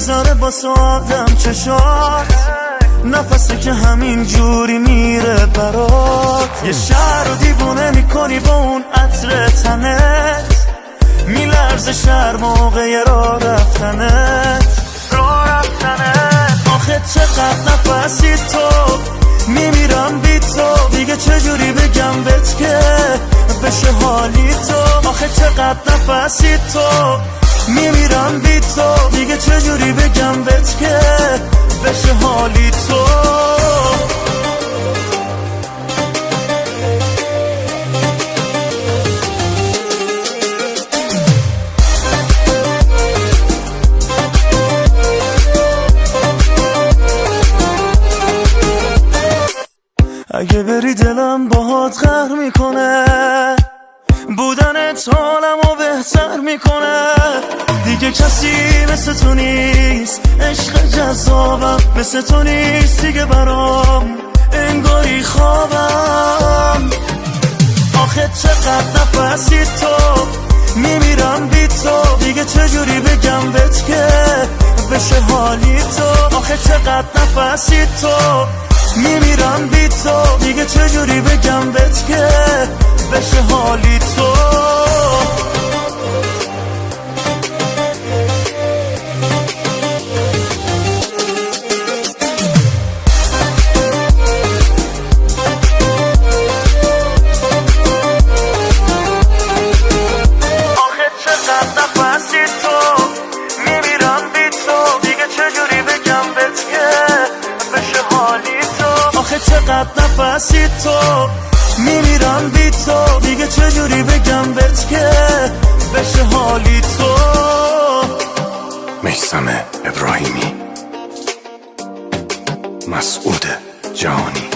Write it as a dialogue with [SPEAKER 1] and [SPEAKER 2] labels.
[SPEAKER 1] میذاره واسه آدم چشات، نفسی که همین جوری میره برات. یه شهر رو دیوونه میکنی با اون عطر تنت، میلرزه شهر موقع راه رفتنت. آخه چقدر نفسی تو، میمیرم بی تو، دیگه چجوری بگم بهت که بشه حالی تو. آخه چقدر نفسی تو، میمیرم بی تو، دیگه چجوری بگم بهت که بشه حالی تو. اگه بری دلم باهات قهر میکنه، بودنت حالمو بهتر میکنه. دیگه کسی مثل تو نیست، عشق جذابم مثل تو نیست دیگه برام، انگاری خوابم. آخه چقدر نفسی تو، میمیرم بی تو، دیگه چجوری بگم بهت که بشه حالی تو. آخه چقدر نفسی تو، میمیرم بی تو، دیگه چجوری بگم بهت که بشه حالی تو. آخه چقدر نفسی تو، میمیرم بی تو، دیگه چجوری بگم بهت که بشه حالی تو. آخه چقدر نفسی تو، میمیرم بی تو، دیگه چجوری بگم بهت که بشه حالی تو.
[SPEAKER 2] میثم ابراهیمی، مسعود جهانی.